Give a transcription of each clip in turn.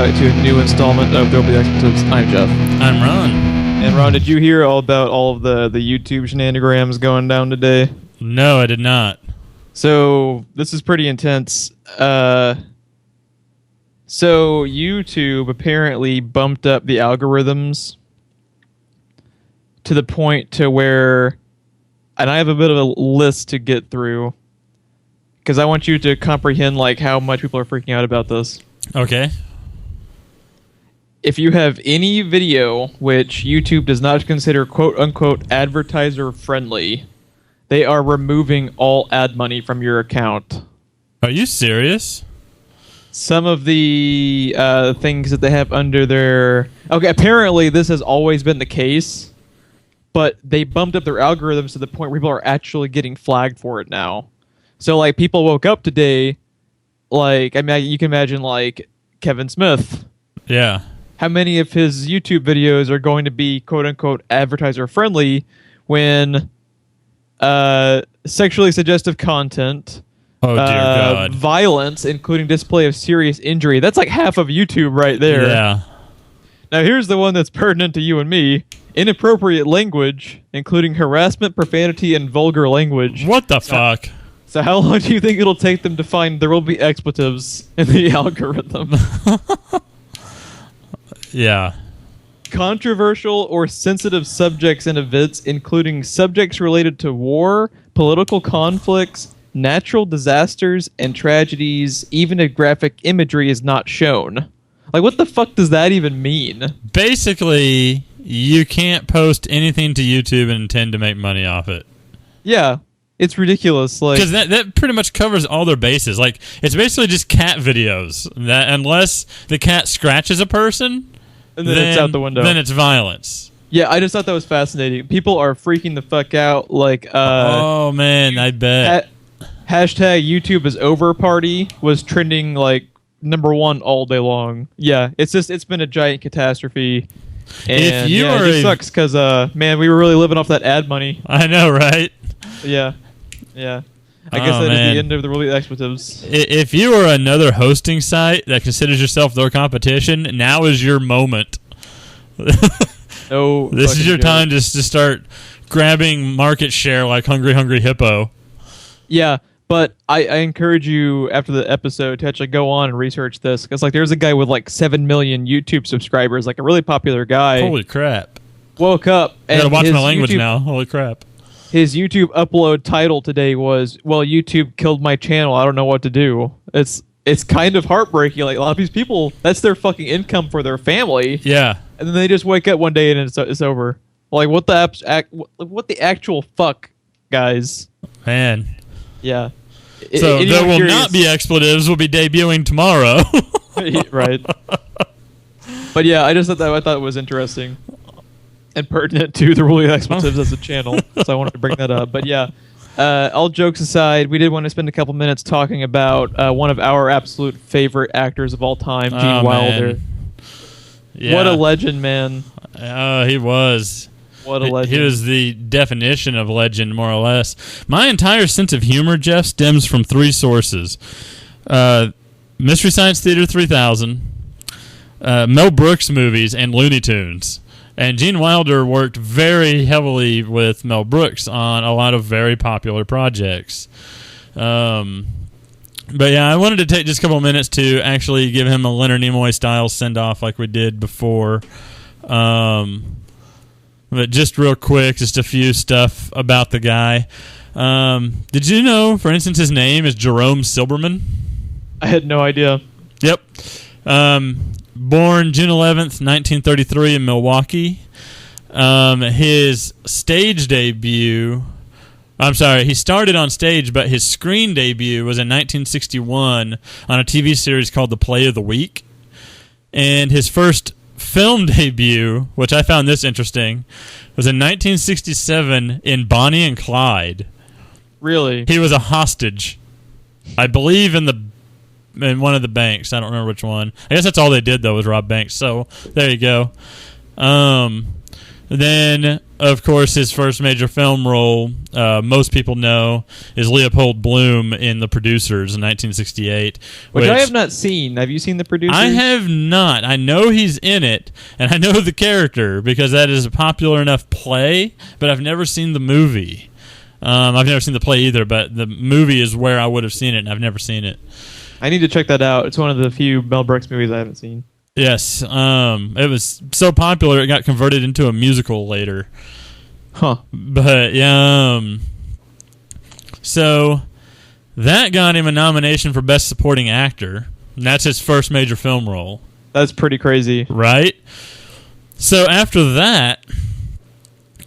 back to a new installment of There'll Be Expletives. I'm Geoff. I'm Ron. And Ron, did you hear all about all of the YouTube shenanigans going down today? No, I did not. So, this is pretty intense. So, YouTube apparently bumped up the algorithms to the point to where, and I have a bit of a list to get through, because I want you to comprehend like how much people are freaking out about this. Okay. If you have any video which YouTube does not consider quote-unquote advertiser-friendly, they are removing all ad money from your account. Are you serious? Some of the things that they have under their... Okay, apparently this has always been the case, but they bumped up their algorithms to the point where people are actually getting flagged for it now. So, like, people woke up today, like, I mean, you can imagine, like, Kevin Smith. Yeah. How many of his YouTube videos are going to be quote-unquote advertiser-friendly when sexually suggestive content, Oh, dear God. violence, including display of serious injury, that's like half of YouTube right there. Yeah. Now here's the one that's pertinent to you and me. Inappropriate language, including harassment, profanity, and vulgar language. What the fuck? So how long do you think it'll take them to find there will be expletives in the algorithm? Yeah. Controversial or sensitive subjects and events, including subjects related to war, political conflicts, natural disasters, and tragedies, even if graphic imagery is not shown. Like, what the fuck does that even mean? Basically, you can't post anything to YouTube and intend to make money off it. Yeah, it's ridiculous. Like, because that pretty much covers all their bases. Like, it's basically just cat videos. That unless the cat scratches a person, and then it's out the window. Then it's violence. Yeah, I just thought that was fascinating. People are freaking the fuck out. Like, oh man, I bet. Hashtag YouTube is over party was trending like #1 all day long. Yeah, it's been a giant catastrophe. And it just sucks because man, we were really living off that ad money. I know, right? Yeah. I guess that is the end of the really expletives. If you are another hosting site that considers yourself their competition, now is your moment. No, this is your time to start grabbing market share like Hungry Hippo. Yeah, but I encourage you after the episode to actually go on and research this, because like there's a guy with like 7 million YouTube subscribers, like a really popular guy. Holy crap! Woke up and I gotta watch my language now. Holy crap! His YouTube upload title today was, "Well, YouTube killed my channel. I don't know what to do." It's kind of heartbreaking. Like, a lot of these people, that's their fucking income for their family. Yeah. And then they just wake up one day and it's over. Like, what the actual fuck, guys? Man. Yeah. So there will not be expletives. Will be debuting tomorrow. Right. But yeah, I thought it was interesting and pertinent to the Ruling Expletives as a channel, so I wanted to bring that up. But yeah, all jokes aside, we did want to spend a couple minutes talking about one of our absolute favorite actors of all time, Gene Wilder. Yeah. What a legend, man. He was. What a legend. He was the definition of legend, more or less. My entire sense of humor, Geoff, stems from 3 sources. Mystery Science Theater 3000, Mel Brooks movies, and Looney Tunes. And Gene Wilder worked very heavily with Mel Brooks on a lot of very popular projects. But yeah, I wanted to take just a couple of minutes to actually give him a Leonard Nimoy-style send-off like we did before. But just real quick, just a few stuff about the guy. Did you know, for instance, his name is Jerome Silberman? I had no idea. Yep. Born June 11th, 1933 in Milwaukee. His stage debut... I'm sorry, he started on stage, but his screen debut was in 1961 on a TV series called The Play of the Week. And his first film debut, which I found this interesting, was in 1967 in Bonnie and Clyde. Really? He was a hostage, I believe, in one of the banks. I don't remember which one. I guess that's all they did, though, was rob banks. So there you go. Then, of course, his first major film role, most people know, is Leopold Bloom in The Producers in 1968. Which I have not seen. Have you seen The Producers? I have not. I know he's in it, and I know the character because that is a popular enough play, but I've never seen the movie. I've never seen the play either, but the movie is where I would have seen it, and I've never seen it. I need to check that out. It's one of the few Mel Brooks movies I haven't seen. Yes, it was so popular it got converted into a musical later. Huh. But so that got him a nomination for Best Supporting Actor. And that's his first major film role. That's pretty crazy. Right? So after that,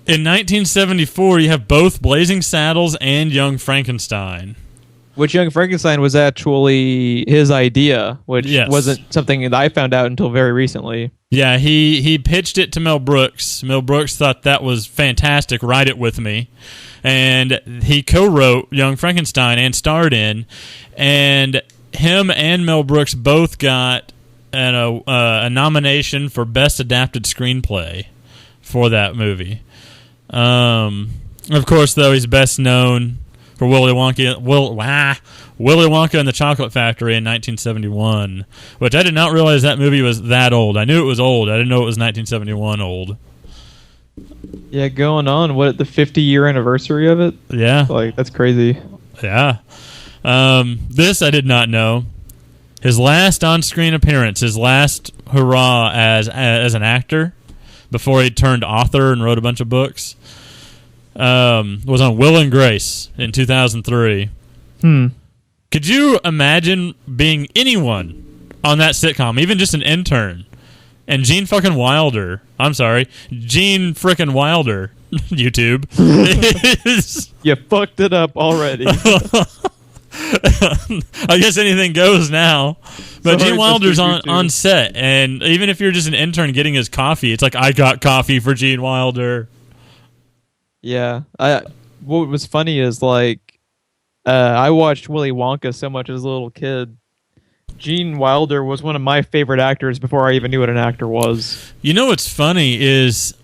in 1974, you have both Blazing Saddles and Young Frankenstein. Which Young Frankenstein was actually his idea, which wasn't something that I found out until very recently. Yeah, he pitched it to Mel Brooks. Mel Brooks thought that was fantastic, write it with me. And he co-wrote Young Frankenstein and starred in. And him and Mel Brooks both got a nomination for Best Adapted Screenplay for that movie. Of course, though, he's best known for Willy Wonka and the Chocolate Factory in 1971, which I did not realize that movie was that old. I knew it was old. I didn't know it was 1971 old. Yeah, going on, the 50-year anniversary of it? Yeah. That's crazy. Yeah. This I did not know. His last on-screen appearance, his last hurrah as an actor, before he turned author and wrote a bunch of books, was on Will and Grace in 2003. Could you imagine being anyone on that sitcom, even just an intern, and Gene frickin' Wilder, YouTube, You fucked it up already. I guess anything goes now. But Sorry, Gene Wilder's Mr. on set, and even if you're just an intern getting his coffee, it's like, I got coffee for Gene Wilder. Yeah. What was funny is, I watched Willy Wonka so much as a little kid. Gene Wilder was one of my favorite actors before I even knew what an actor was. You know what's funny is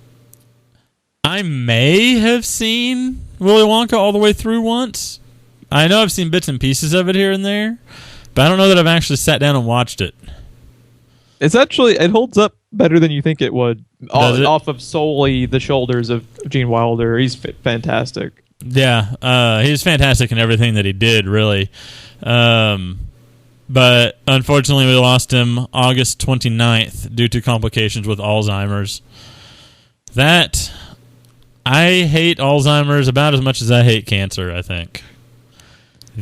I may have seen Willy Wonka all the way through once. I know I've seen bits and pieces of it here and there, but I don't know that I've actually sat down and watched it. It holds up better than you think it would. Off of solely the shoulders of Gene Wilder. He's fantastic. Yeah, he was fantastic in everything that he did, really. But unfortunately, we lost him August 29th due to complications with Alzheimer's. I hate Alzheimer's about as much as I hate cancer, I think.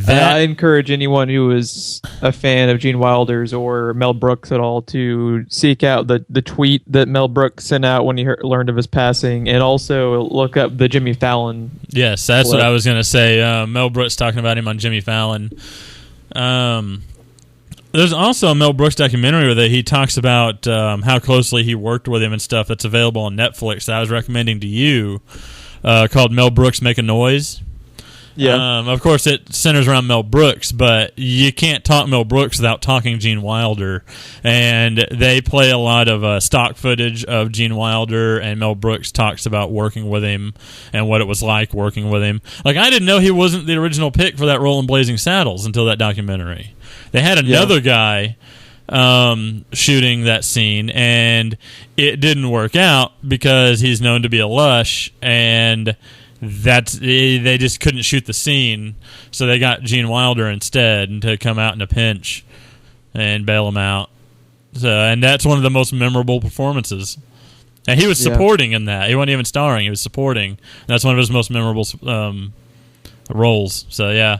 I encourage anyone who is a fan of Gene Wilder's or Mel Brooks at all to seek out the tweet that Mel Brooks sent out when he learned of his passing, and also look up the Jimmy Fallon. Yes, that's what I was going to say. Mel Brooks talking about him on Jimmy Fallon. There's also a Mel Brooks documentary where he talks about how closely he worked with him and stuff that's available on Netflix that I was recommending to you, called Mel Brooks Make a Noise. Yeah. Of course, it centers around Mel Brooks, but you can't talk Mel Brooks without talking Gene Wilder. And they play a lot of stock footage of Gene Wilder, and Mel Brooks talks about working with him and what it was like working with him. I didn't know he wasn't the original pick for that role in Blazing Saddles until that documentary. They had another guy shooting that scene, and it didn't work out because he's known to be a lush, and they just couldn't shoot the scene, so they got Gene Wilder instead to come out in a pinch and bail him out. And that's one of the most memorable performances. And he was supporting in that. He wasn't even starring. He was supporting. That's one of his most memorable roles. So, yeah.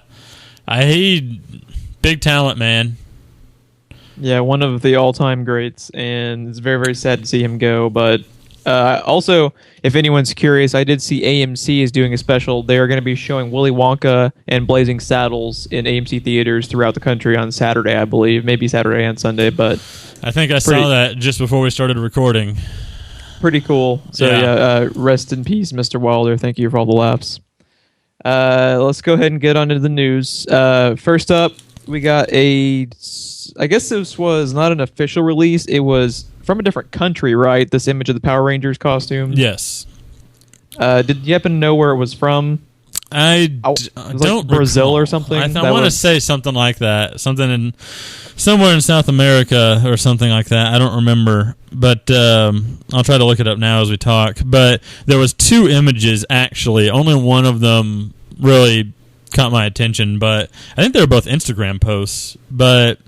Big talent, man. Yeah, one of the all-time greats, and it's very, very sad to see him go, but also, if anyone's curious, I did see AMC is doing a special. They are going to be showing Willy Wonka and Blazing Saddles in AMC theaters throughout the country on Saturday, I believe. Maybe Saturday and Sunday, but I think I saw that just before we started recording. Pretty cool. So, rest in peace, Mr. Wilder. Thank you for all the laughs. Let's go ahead and get on to the news. First up, we got I guess this was not an official release. It was from a different country, right? This image of the Power Rangers costume. Yes. Did you happen to know where it was from? I don't Brazil recall. or something. I want to say something like that. Something somewhere in South America or something like that. I don't remember, but I'll try to look it up now as we talk. But there was 2 images actually. Only one of them really caught my attention, but I think they were both Instagram posts. But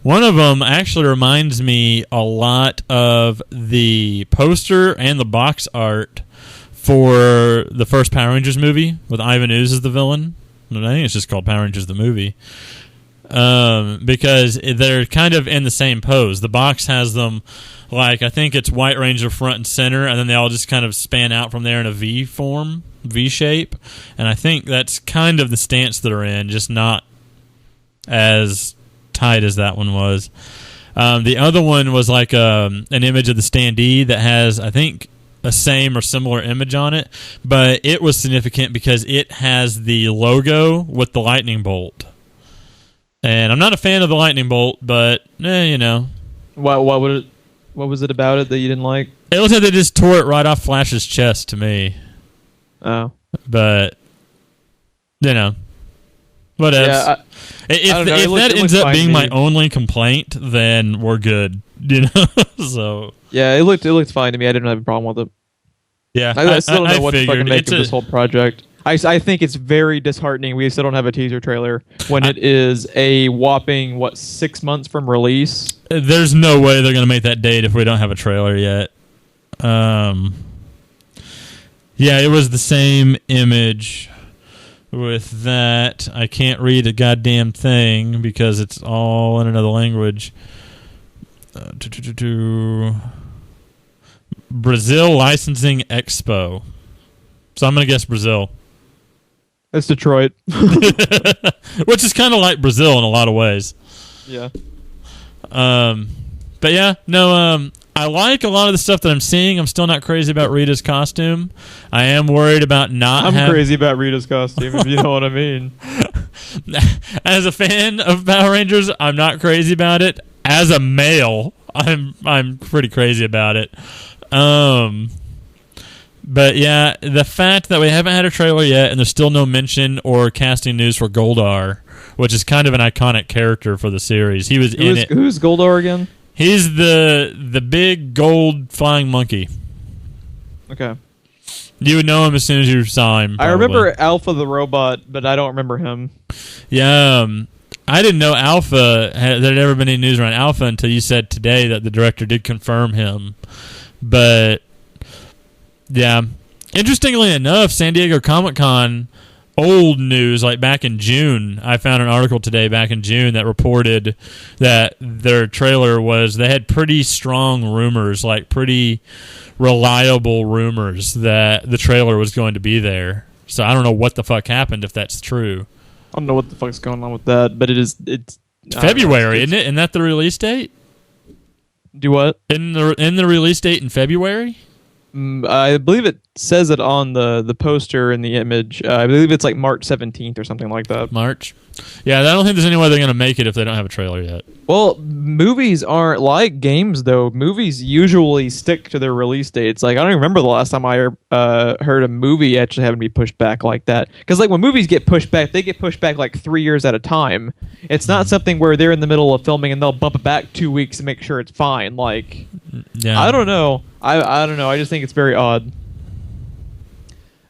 one of them actually reminds me a lot of the poster and the box art for the first Power Rangers movie with Ivan Ooze as the villain. I think it's just called Power Rangers the movie. Because they're kind of in the same pose. The box has them like, I think it's White Ranger front and center, and then they all just kind of span out from there in a V form, V shape. And I think that's kind of the stance they're in, just not as tight as that one was. The other one was like an image of the standee that has, I think, a same or similar image on it, but it was significant because it has the logo with the lightning bolt. And I'm not a fan of the lightning bolt, but you know. What was it about it that you didn't like? It looks like they just tore it right off Flash's chest to me. Oh. But you know. What else? Yeah, if that ends up being my only complaint, then we're good. You know? So yeah, it looked fine to me. I didn't have a problem with it. Yeah, I still don't know what to fucking make of a, this whole project. I think it's very disheartening. We still don't have a teaser trailer when it is a whopping 6 months from release. There's no way they're going to make that date if we don't have a trailer yet. Yeah, it was the same image with that. I can't read a goddamn thing because it's all in another language. Brazil Licensing Expo. So I'm going to guess Brazil. It's Detroit. Which is kind of like Brazil in a lot of ways. Yeah. But yeah, no, I like a lot of the stuff that I'm seeing. I'm still not crazy about Rita's costume. I am worried about I'm crazy about Rita's costume, if you know what I mean. As a fan of Power Rangers, I'm not crazy about it. As a male, I'm pretty crazy about it. But yeah, the fact that we haven't had a trailer yet and there's still no mention or casting news for Goldar, which is kind of an iconic character for the series. He was in it. Who's Goldar again? He's the big gold flying monkey. Okay. You would know him as soon as you saw him. Probably. I remember Alpha the robot, but I don't remember him. Yeah, I didn't know Alpha, there had ever been any news around Alpha until you said today that the director did confirm him. But yeah, interestingly enough, San Diego Comic-Con, old news, like back in June, I found an article today back in June that reported that their trailer they had pretty strong rumors, like pretty reliable rumors that the trailer was going to be there. So I don't know what the fuck happened if that's true. I don't know what the fuck's going on with that, but it's February, isn't it? Isn't that the release date? Do what? In the release date in February? I believe it says it on the poster and the image. I believe it's like March 17th or something like that. March? Yeah, I don't think there's any way they're going to make it if they don't have a trailer yet. Well, movies aren't like games, though. Movies usually stick to their release dates. Like, I don't even remember the last time I heard a movie actually having to be pushed back like that. Because, like, when movies get pushed back, they get pushed back like 3 years at a time. It's not something where they're in the middle of filming and they'll bump it back 2 weeks to make sure it's fine. Like, yeah. I don't know. I don't know. I just think it's very odd.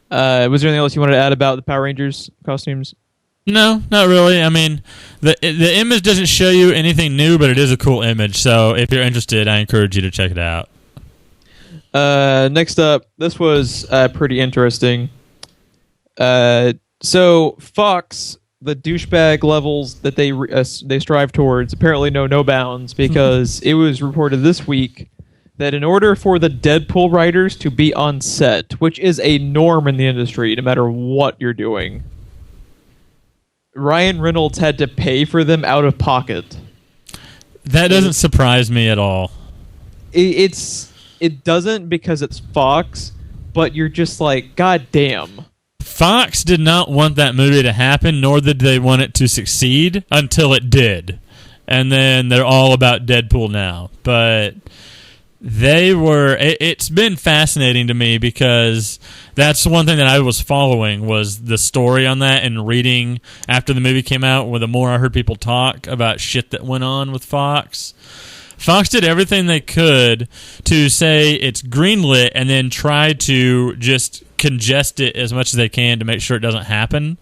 Was there anything else you wanted to add about the Power Rangers costumes? No, not really. I mean, the image doesn't show you anything new, but it is a cool image. So if you're interested, I encourage you to check it out. Next up, this was pretty interesting. So Fox, the douchebag levels that they strive towards, apparently know no bounds, because it was reported this week that in order for the Deadpool writers to be on set, which is a norm in the industry, no matter what you're doing, Ryan Reynolds had to pay for them out of pocket. That doesn't surprise me at all. It doesn't because it's Fox, but you're just like, God damn. Fox did not want that movie to happen, nor did they want it to succeed until it did. And then they're all about Deadpool now. But It's been fascinating to me because that's one thing that I was following was the story on that and reading after the movie came out. Where the more I heard people talk about shit that went on with Fox did everything they could to say it's greenlit and then try to just congest it as much as they can to make sure it doesn't happen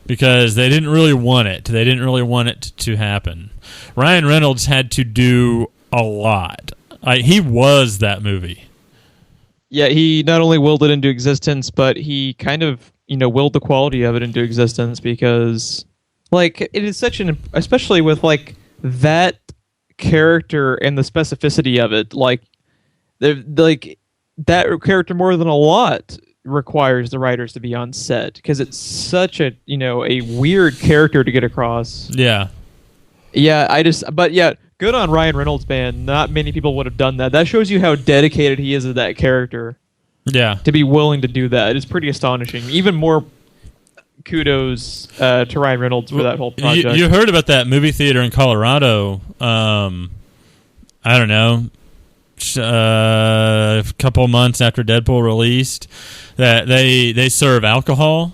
because they didn't really want it. They didn't really want it to happen. Ryan Reynolds had to do a lot. He was that movie. Yeah, he not only willed it into existence, but he kind of, willed the quality of it into existence because, like, it is such especially with, like, that character and the specificity of it, like that character more than a lot requires the writers to be on set because it's such a, a weird character to get across. Yeah. Good on Ryan Reynolds, man. Not many people would have done that. That shows you how dedicated he is to that character. Yeah. To be willing to do that. It's pretty astonishing. Even more kudos to Ryan Reynolds for that whole project. You heard about that movie theater in Colorado, I don't know, a couple months after Deadpool released, that they serve alcohol.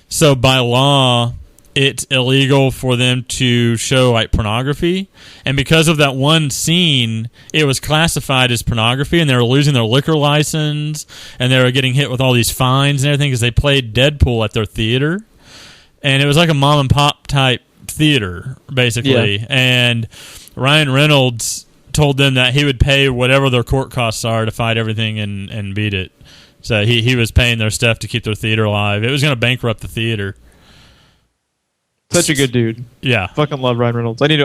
So by law, it's illegal for them to show like pornography, and because of that one scene, it was classified as pornography, and they were losing their liquor license, and they were getting hit with all these fines and everything because they played Deadpool at their theater, and it was like a mom and pop type theater basically. Yeah. And Ryan Reynolds told them that he would pay whatever their court costs are to fight everything and beat it. So he was paying their stuff to keep their theater alive. It was going to bankrupt the theater. Such a good dude. Yeah. Fucking love Ryan Reynolds. I need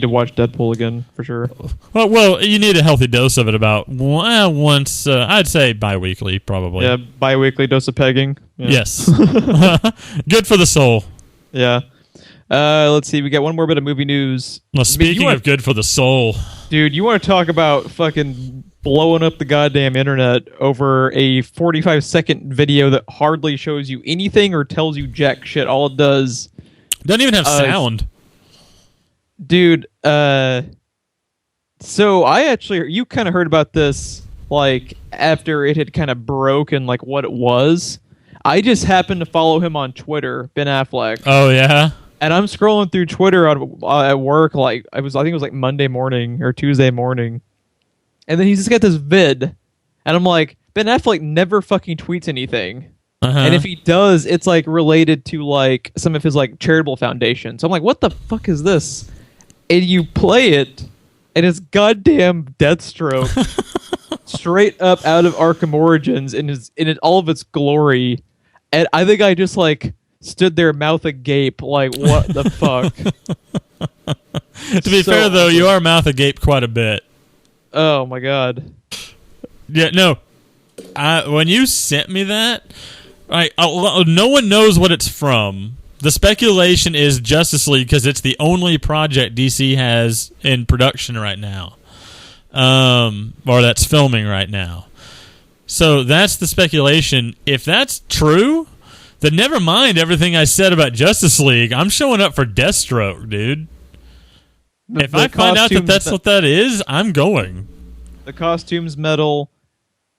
to watch Deadpool again for sure. Well, you need a healthy dose of it about once, I'd say bi-weekly probably. Yeah, bi-weekly dose of pegging. Yeah. Yes. Good for the soul. Yeah. Let's see. We got one more bit of movie news. Well, speaking of good for the soul. Dude, you want to talk about fucking blowing up the goddamn internet over a 45-second video that hardly shows you anything or tells you jack shit. All it does... Doesn't even have sound. Dude, so you kind of heard about this, like, after it had kind of broken, like, what it was. I just happened to follow him on Twitter, Ben Affleck. Oh, yeah? And I'm scrolling through Twitter at work, like, I think it was, like, Monday morning or Tuesday morning. And then he's just got this vid. And I'm like, Ben Affleck never fucking tweets anything. Uh-huh. And if he does, it's like related to like some of his like charitable foundations. So I'm like, what the fuck is this? And you play it, and it's goddamn Deathstroke, straight up out of Arkham Origins in all of its glory. And I think I just like stood there, mouth agape, like what the fuck. To be fair though, you are mouth agape quite a bit. Oh my god. Yeah, no. When you sent me that. Right, no one knows what it's from. The speculation is Justice League because it's the only project DC has in production right now, or that's filming right now. So that's the speculation. If that's true, then never mind everything I said about Justice League. I'm showing up for Deathstroke, dude. If I find out that that's what that is, I'm going. The costume's metal.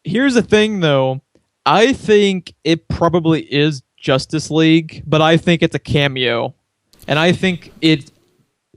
Here's the thing, though. I think it probably is Justice League, but I think it's a cameo. And I think it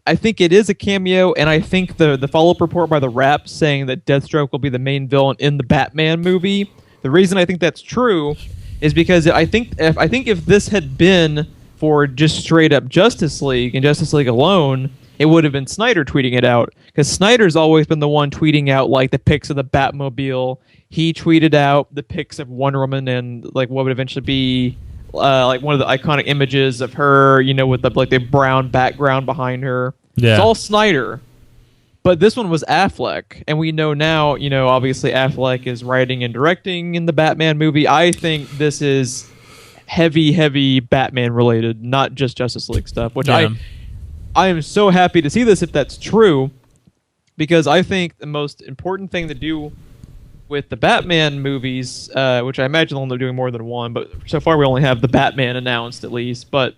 is a cameo, and I think the follow-up report by the Wrap saying that Deathstroke will be the main villain in the Batman movie. The reason I think that's true is because I think if this had been for just straight up Justice League and Justice League alone, it would have been Snyder tweeting it out, because Snyder's always been the one tweeting out like the pics of the Batmobile. He tweeted out the pics of Wonder Woman and like what would eventually be like one of the iconic images of her, with the brown background behind her. Yeah. It's all Snyder. But this one was Affleck, and we know now, obviously Affleck is writing and directing in the Batman movie. I think this is heavy Batman related, not just Justice League stuff, which I am so happy to see this if that's true, because I think the most important thing to do with the Batman movies, which I imagine they'll end up doing more than one, but so far we only have the Batman announced at least, but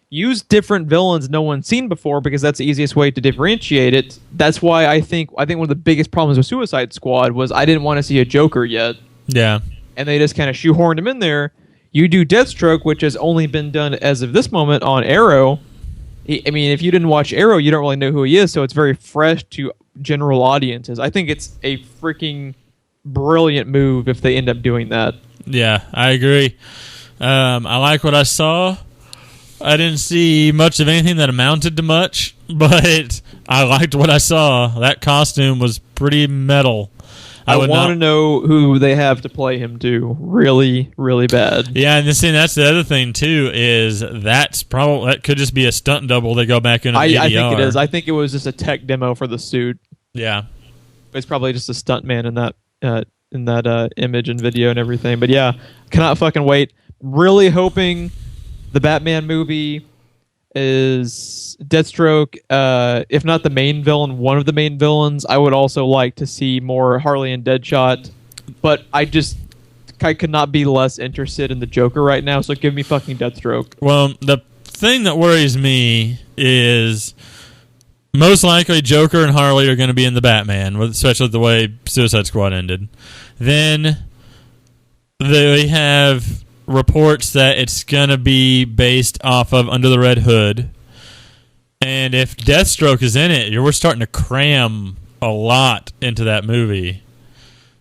use different villains no one's seen before because that's the easiest way to differentiate it. That's why I think one of the biggest problems with Suicide Squad was I didn't want to see a Joker yet. Yeah. And they just kind of shoehorned him in there. You do Deathstroke, which has only been done as of this moment on Arrow. I mean, if you didn't watch Arrow, you don't really know who he is, so it's very fresh to general audiences. I think it's a freaking brilliant move if they end up doing that. Yeah, I agree. I like what I saw. I didn't see much of anything that amounted to much, but I liked what I saw. That costume was pretty metal. I want to know who they have to play him too. Really, really bad. Yeah, and that's the other thing too is that could just be a stunt double they go back into the ADR. I think it is. I think it was just a tech demo for the suit. Yeah, it's probably just a stunt man in that image and video and everything. But yeah, cannot fucking wait. Really hoping the Batman movie is Deathstroke, if not the main villain, one of the main villains. I would also like to see more Harley and Deadshot, but I could not be less interested in the Joker right now, so give me fucking Deathstroke. Well, the thing that worries me is most likely Joker and Harley are going to be in the Batman, especially the way Suicide Squad ended. Then they have reports that it's going to be based off of Under the Red Hood. And if Deathstroke is in it, we're starting to cram a lot into that movie.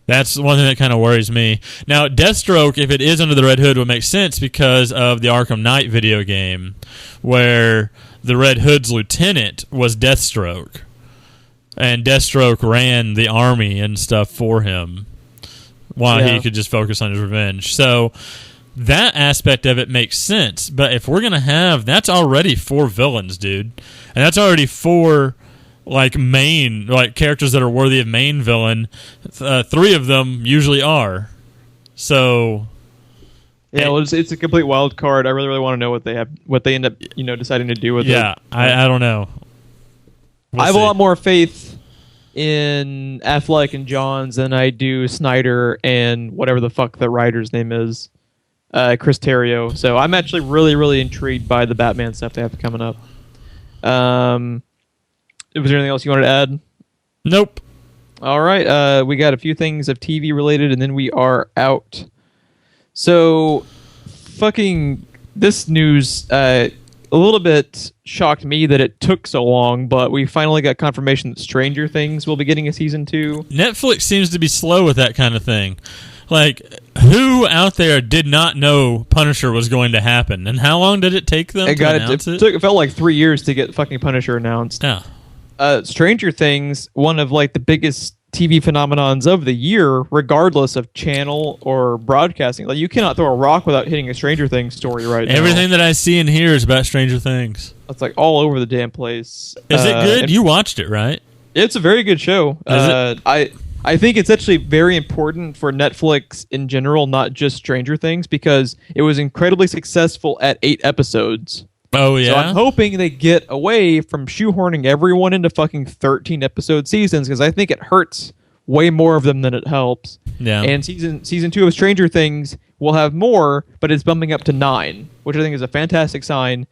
That's one thing that kind of worries me. Now, Deathstroke, if it is Under the Red Hood, would make sense because of the Arkham Knight video game, where the Red Hood's lieutenant was Deathstroke. And Deathstroke ran the army and stuff for him while he could just focus on his revenge. So that aspect of it makes sense, but if we're gonna have, that's already 4 villains, dude, and that's already 4 main characters that are worthy of main villain. 3 of them usually are. So yeah, well, it's a complete wild card. I really, really want to know what they end up deciding to do with it. Yeah, I don't know. I have a lot more faith in Affleck and Johns than I do Snyder and whatever the fuck the writer's name is. Chris Terrio. So I'm actually really, really intrigued by the Batman stuff they have coming up. Was there anything else you wanted to add? Nope. All right. We got a few things of TV related, and then we are out. So, fucking this news a little bit shocked me that it took so long, but we finally got confirmation that Stranger Things will be getting a season 2. Nettflix seems to be slow with that kind of thing. Who out there did not know Punisher was going to happen? And how long did it take them to announce it? It felt like 3 years to get fucking Punisher announced. Yeah. Stranger Things, one of the biggest TV phenomenons of the year, regardless of channel or broadcasting. You cannot throw a rock without hitting a Stranger Things story right now. Everything that I see and hear is about Stranger Things. It's all over the damn place. Is it good? You watched it, right? It's a very good show. Is it? I think it's actually very important for Netflix in general, not just Stranger Things, because it was incredibly successful at 8 episodes. Oh, yeah? So I'm hoping they get away from shoehorning everyone into fucking 13-episode seasons, because I think it hurts way more of them than it helps. Yeah. And season 2 of Stranger Things will have more, but it's bumping up to 9, which I think is a fantastic sign.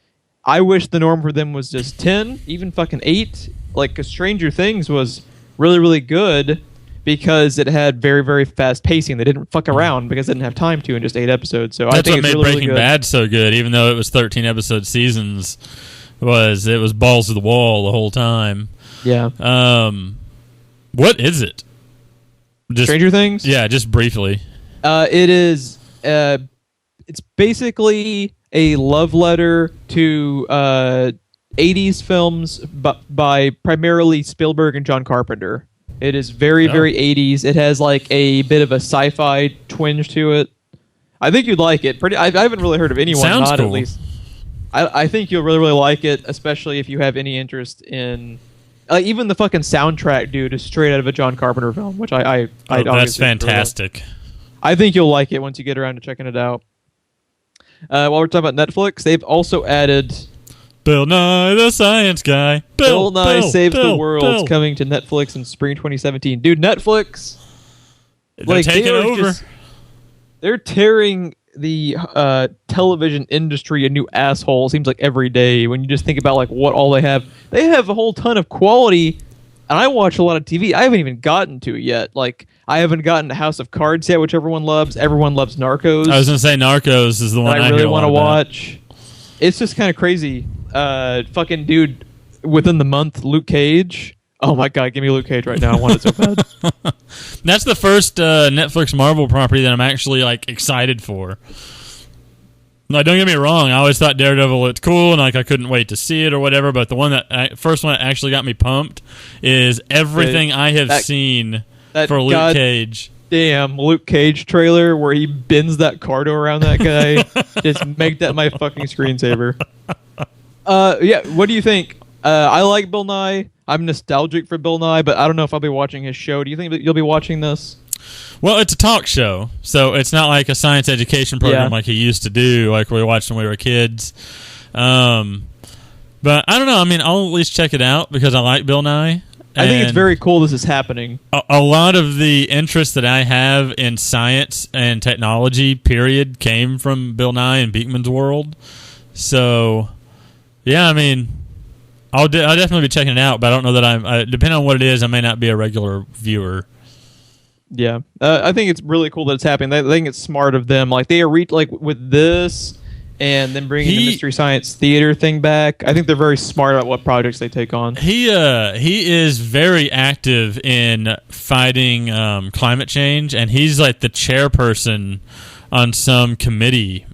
I wish the norm for them was just 10, even fucking 8. Because Stranger Things was really, really good, because it had very, very fast pacing. They didn't fuck around because they didn't have time to in just 8 episodes. So that's I think what made really, Breaking really Bad so good, even though it was 13-episode seasons. It was balls to the wall the whole time. Yeah. What is it? Stranger Things? Yeah, just briefly. It is. It's basically a love letter to 80s films, but by primarily Spielberg and John Carpenter. It is very, very 80s. It has a bit of a sci-fi twinge to it. I think you'd like it. I haven't really heard of anyone Sounds not cool. at least. I think you'll really, really like it, especially if you have any interest in... even the fucking soundtrack, dude, is straight out of a John Carpenter film, which I that's fantastic. I think you'll like it once you get around to checking it out. While we're talking about Netflix, they've also added... Bill Nye the Science Guy. Bill Nye Saves the World. It's coming to Netflix in spring 2017. Dude, Netflix... They're taking over. They're tearing the television industry a new asshole. It seems like every day when you just think about like what all they have. They have a whole ton of quality, and I watch a lot of TV. I haven't even gotten to it yet. Like I haven't gotten to House of Cards yet, which everyone loves. Everyone loves Narcos. I was gonna say Narcos is the one I really want to watch. It's just kind of crazy. Fucking dude, within the month, Luke Cage. Oh my god, give me Luke Cage right now. I want it so bad. That's the first Netflix Marvel property that I'm actually like excited for. Like, don't get me wrong, I always thought Daredevil looked cool and like I couldn't wait to see it or whatever, but the one that first one that actually got me pumped is everything I have seen for Luke Cage. Damn, Luke Cage trailer where he bends that cardo around that guy. Just make that my fucking screensaver. Yeah, what do you think? I like Bill Nye. I'm nostalgic for Bill Nye, but I don't know if I'll be watching his show. Do you think that you'll be watching this? Well, it's a talk show, so it's not like a science education program like he used to do, like we watched when we were kids. But I don't know. I mean, I'll at least check it out because I like Bill Nye. I think it's very cool this is happening. A lot of the interest that I have in science and technology, period, came from Bill Nye and Beekman's World. So, yeah, I mean, I'll definitely be checking it out, but I don't know that depending on what it is, I may not be a regular viewer. Yeah, I think it's really cool that it's happening. I think it's smart of them. Like they are like with this, and then bringing the Mystery Science Theater thing back. I think they're very smart about what projects they take on. He is very active in fighting climate change, and he's like the chairperson on some committee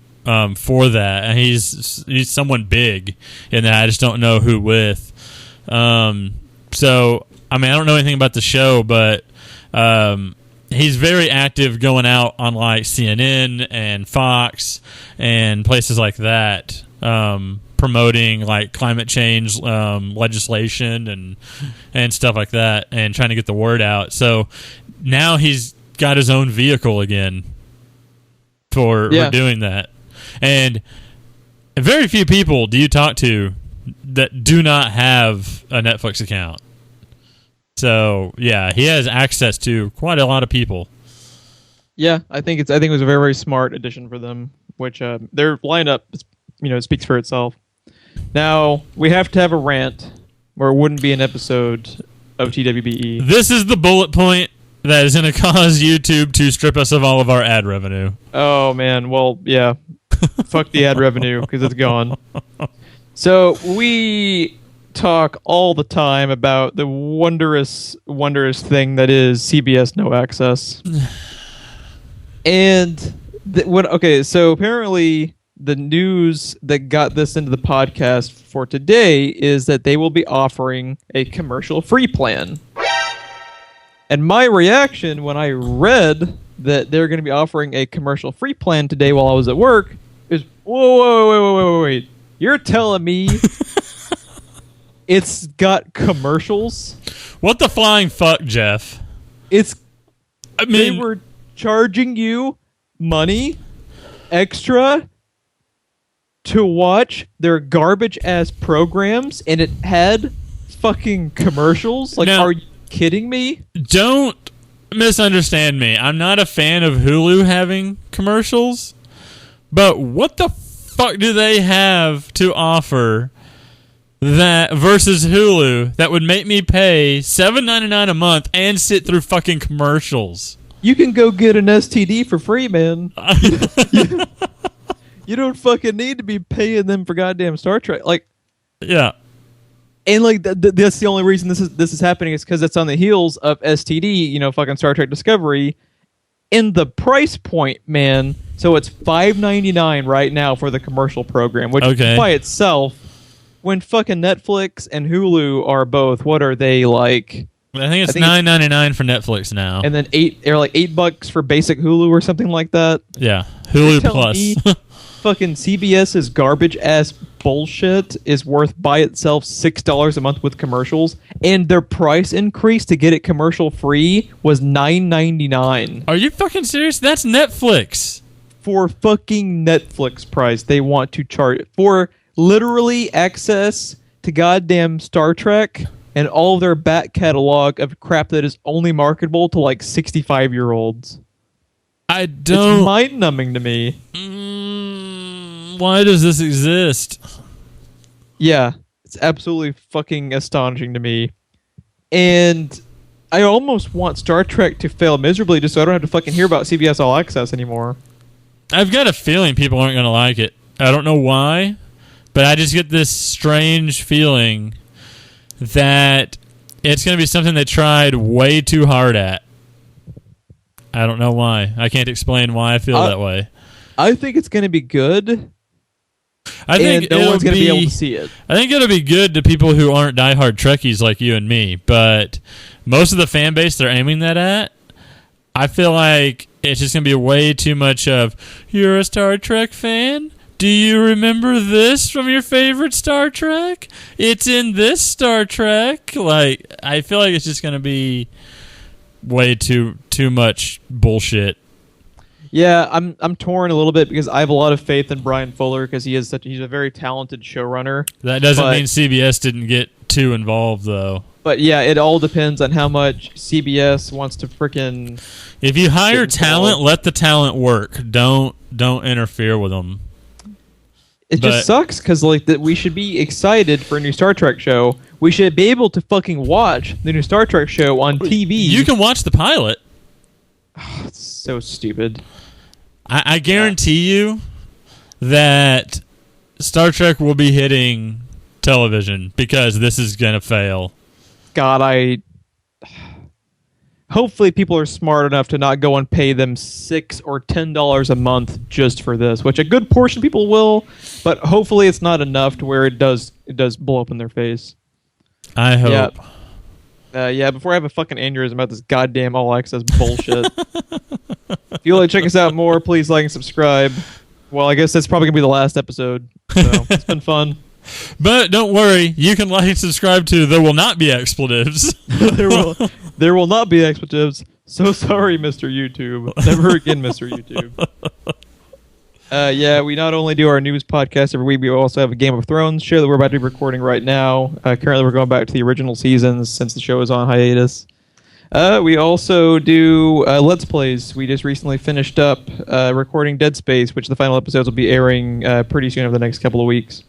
for that. And he's someone big in that. I just don't know who with. So I mean, I don't know anything about the show, but. He's very active going out on like CNN and Fox and places like that, promoting like climate change legislation and stuff like that, and trying to get the word out. So now he's got his own vehicle again for doing that. And very few people do you talk to that do not have a Netflix account. So yeah, he has access to quite a lot of people. Yeah, I think it was a very, very smart addition for them. Which their lineup, speaks for itself. Now we have to have a rant, or it wouldn't be an episode of TWBE. This is the bullet point that is going to cause YouTube to strip us of all of our ad revenue. Oh man, well yeah, fuck the ad revenue because it's gone. So we talk all the time about the wondrous thing that is CBS No Access. And so apparently the news that got this into the podcast for today is that they will be offering a commercial-free plan. And my reaction when I read that they're going to be offering a commercial-free plan today while I was at work is, wait. You're telling me it's got commercials? What the flying fuck, Jeff? They were charging you money extra to watch their garbage-ass programs, and it had fucking commercials? Like, now, are you kidding me? Don't misunderstand me. I'm not a fan of Hulu having commercials, but what the fuck do they have to offer that versus Hulu that would make me pay $7.99 a month and sit through fucking commercials? You can go get an STD for free, man. You don't fucking need to be paying them for goddamn Star Trek. Like, yeah. And like that's the only reason this is happening is because it's on the heels of STD, fucking Star Trek Discovery, and the price point, man. So it's $5.99 right now for the commercial program, which by itself, when fucking Netflix and Hulu are both, what are they like? I think it's $9.99 for Netflix now, and then $8 for basic Hulu or something like that. Yeah, Hulu Plus. Fucking CBS's garbage ass bullshit is worth by itself $6 a month with commercials, and their price increase to get it commercial free was $9.99. Are you fucking serious? That's Netflix. For fucking Netflix price, they want to charge for literally access to goddamn Star Trek and all of their back catalog of crap that is only marketable to like 65-year-olds. I don't. It's mind-numbing to me. Why does this exist? Yeah, it's absolutely fucking astonishing to me. And I almost want Star Trek to fail miserably just so I don't have to fucking hear about CBS All Access anymore. I've got a feeling people aren't going to like it. I don't know why, but I just get this strange feeling that it's going to be something they tried way too hard at. I don't know why. I can't explain why I feel that way. I think it's going to be good. I think no one's going to be able to see it. I think it'll be good to people who aren't diehard Trekkies like you and me, but most of the fan base they're aiming that at, I feel like it's just going to be way too much of, you're a Star Trek fan? Do you remember this from your favorite Star Trek? It's in this Star Trek. Like, I feel like it's just going to be way too much bullshit. Yeah, I'm torn a little bit because I have a lot of faith in Brian Fuller because he's a very talented showrunner. That doesn't mean CBS didn't get too involved though. But yeah, it all depends on how much CBS wants to frickin'. If you hire talent, let the talent work. Don't interfere with them. It just sucks because we should be excited for a new Star Trek show. We should be able to fucking watch the new Star Trek show on TV. You can watch the pilot. Oh, it's so stupid. I guarantee you that Star Trek will be hitting television because this is going to fail. God, hopefully people are smart enough to not go and pay them $6 or $10 a month just for this, which a good portion of people will, but hopefully it's not enough to where it does blow up in their face. I hope. Yeah, before I have a fucking aneurysm about this goddamn all access bullshit. If you want to check us out more, please like and subscribe. Well, I guess that's probably going to be the last episode, so it's been fun. But don't worry, you can like and subscribe to There Will Not Be Expletives. there will not be expletives. So sorry, Mr. YouTube. Never again, Mr. YouTube. Yeah, we not only do our news podcast every week, we also have a Game of Thrones show that we're about to be recording right now. Currently, we're going back to the original seasons since the show is on hiatus. We also do Let's Plays. We just recently finished up recording Dead Space, which the final episodes will be airing pretty soon over the next couple of weeks.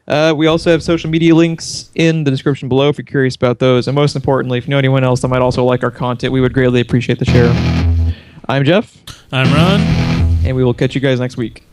We also have social media links in the description below if you're curious about those. And most importantly, if you know anyone else that might also like our content, we would greatly appreciate the share. I'm Geoff. I'm Ron. And we will catch you guys next week.